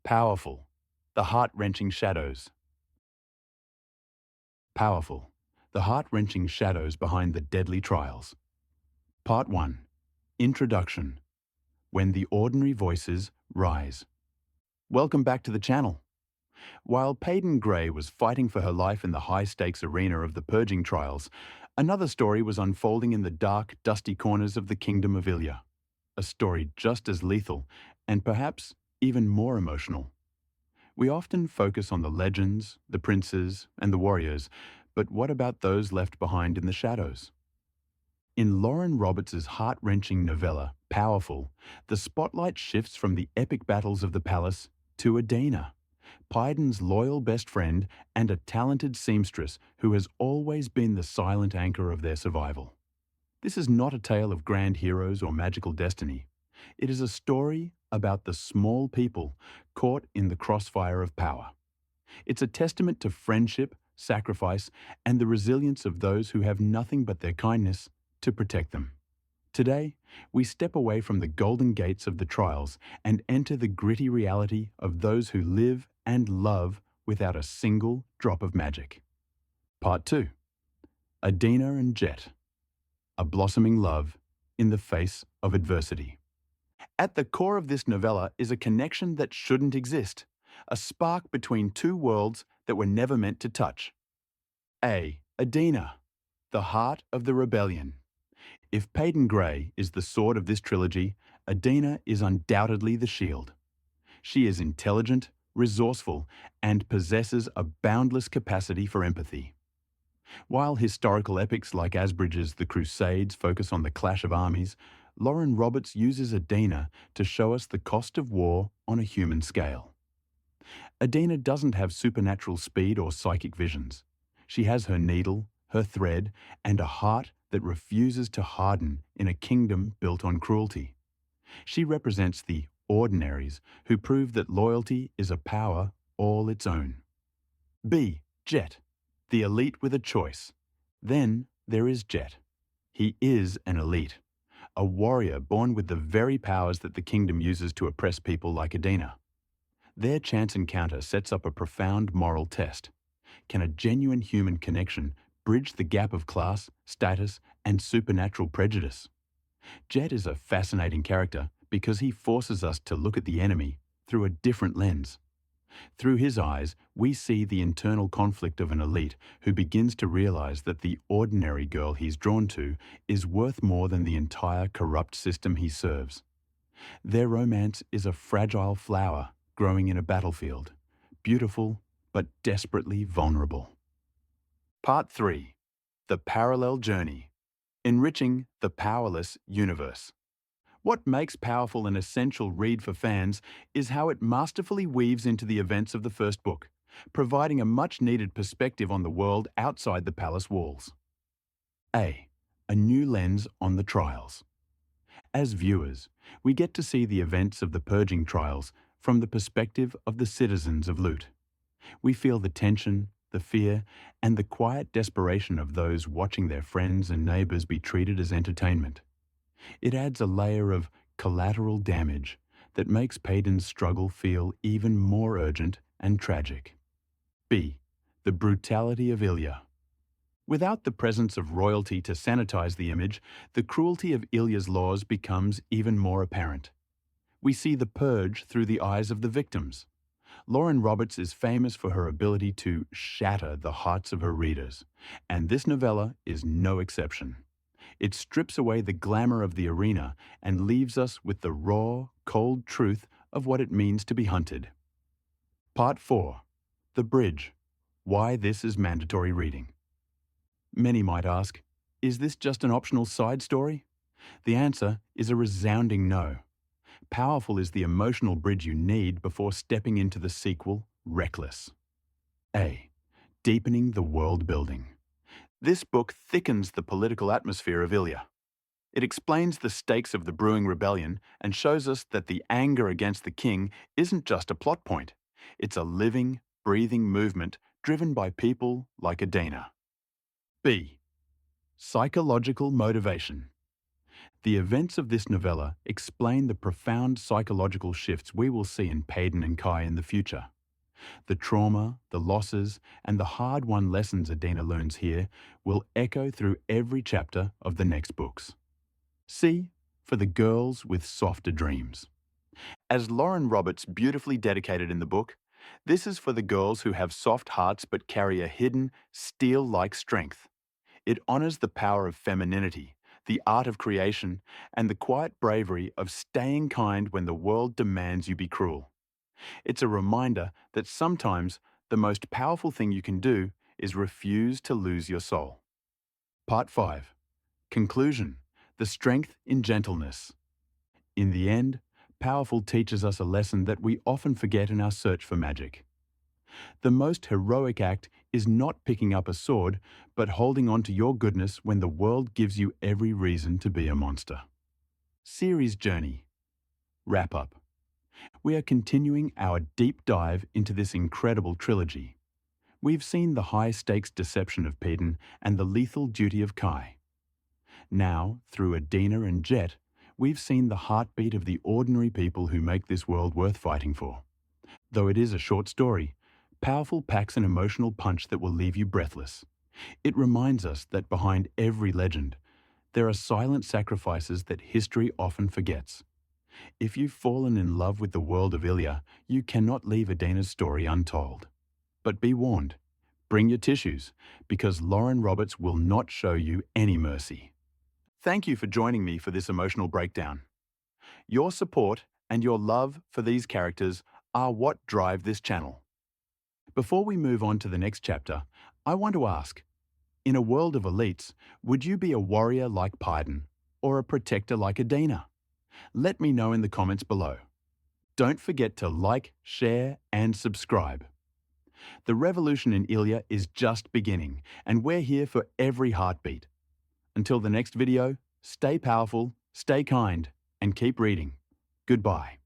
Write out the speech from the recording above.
Powerful, the heart-wrenching shadows. Powerful, the heart-wrenching shadows behind the deadly trials. Part 1. Introduction. When the ordinary voices rise. Welcome back to the channel. While Peyton Gray was fighting for her life in the high-stakes arena of the purging trials, another story was unfolding in the dark, dusty corners of the kingdom of Ilia. A story just as lethal, and perhaps even more emotional. We often focus on the legends, the princes, and the warriors, but what about those left behind in the shadows? In Lauren Roberts' heart-wrenching novella, Powerful, the spotlight shifts from the epic battles of the palace to Adina, Pydon's loyal best friend and a talented seamstress who has always been the silent anchor of their survival. This is not a tale of grand heroes or magical destiny. It is a story about the small people caught in the crossfire of power. It's a testament to friendship, sacrifice, and the resilience of those who have nothing but their kindness to protect them. Today, we step away from the golden gates of the trials and enter the gritty reality of those who live and love without a single drop of magic. Part 2. Adina and Jet. A blossoming love in the face of adversity. At the core of this novella is a connection that shouldn't exist, a spark between two worlds that were never meant to touch. A. Adina, the heart of the rebellion. If Peyton Gray is the sword of this trilogy, Adina is undoubtedly the shield. She is intelligent, resourceful, and possesses a boundless capacity for empathy. While historical epics like Asbridge's The Crusades focus on the clash of armies, Lauren Roberts uses Adina to show us the cost of war on a human scale. Adina doesn't have supernatural speed or psychic visions. She has her needle, her thread, and a heart that refuses to harden in a kingdom built on cruelty. She represents the ordinaries who prove that loyalty is a power all its own. B. Jet, the elite with a choice. Then there is Jet. He is an elite, a warrior born with the very powers that the kingdom uses to oppress people like Adina. Their chance encounter sets up a profound moral test. Can a genuine human connection bridge the gap of class, status, and supernatural prejudice? Jet is a fascinating character because he forces us to look at the enemy through a different lens. Through his eyes, we see the internal conflict of an elite who begins to realize that the ordinary girl he's drawn to is worth more than the entire corrupt system he serves. Their romance is a fragile flower growing in a battlefield, beautiful but desperately vulnerable. Part 3. The Parallel Journey. Enriching the Powerless Universe. What makes Powerful an essential read for fans is how it masterfully weaves into the events of the first book, providing a much-needed perspective on the world outside the palace walls. A. A new lens on the trials. As viewers, we get to see the events of the purging trials from the perspective of the citizens of Loot. We feel the tension, the fear, and the quiet desperation of those watching their friends and neighbors be treated as entertainment. It adds a layer of collateral damage that makes Peyton's struggle feel even more urgent and tragic. B. The brutality of Ilia. Without the presence of royalty to sanitize the image, the cruelty of Ilia's laws becomes even more apparent. We see the purge through the eyes of the victims. Lauren Roberts is famous for her ability to shatter the hearts of her readers, and this novella is no exception. It strips away the glamour of the arena and leaves us with the raw, cold truth of what it means to be hunted. Part 4. The Bridge. Why this is mandatory reading. Many might ask, is this just an optional side story? The answer is a resounding no. Powerful is the emotional bridge you need before stepping into the sequel, Reckless. A. Deepening the world building. This book thickens the political atmosphere of Ilia. It explains the stakes of the brewing rebellion and shows us that the anger against the king isn't just a plot point. It's a living, breathing movement driven by people like Adina. B. Psychological motivation. The events of this novella explain the profound psychological shifts we will see in Payton and Kai in the future. The trauma, the losses, and the hard-won lessons Adina learns here will echo through every chapter of the next books. C for the girls with softer dreams. As Lauren Roberts beautifully dedicated in the book, this is for the girls who have soft hearts but carry a hidden, steel-like strength. It honors the power of femininity, the art of creation, and the quiet bravery of staying kind when the world demands you be cruel. It's a reminder that sometimes the most powerful thing you can do is refuse to lose your soul. Part 5. Conclusion. The strength in gentleness. In the end, Powerful teaches us a lesson that we often forget in our search for magic. The most heroic act is not picking up a sword, but holding on to your goodness when the world gives you every reason to be a monster. Series Journey. Wrap up. We are continuing our deep dive into this incredible trilogy. We've seen the high-stakes deception of Payton and the lethal duty of Kai. Now, through Adina and Jet, we've seen the heartbeat of the ordinary people who make this world worth fighting for. Though it is a short story, Powerful packs an emotional punch that will leave you breathless. It reminds us that behind every legend, there are silent sacrifices that history often forgets. If you've fallen in love with the world of Ilya, you cannot leave Adina's story untold. But be warned, bring your tissues, because Lauren Roberts will not show you any mercy. Thank you for joining me for this emotional breakdown. Your support and your love for these characters are what drive this channel. Before we move on to the next chapter, I want to ask, in a world of elites, would you be a warrior like Payton or a protector like Adina? Let me know in the comments below. Don't forget to like, share, and subscribe. The revolution in Ilya is just beginning, and we're here for every heartbeat. Until the next video, stay powerful, stay kind, and keep reading. Goodbye.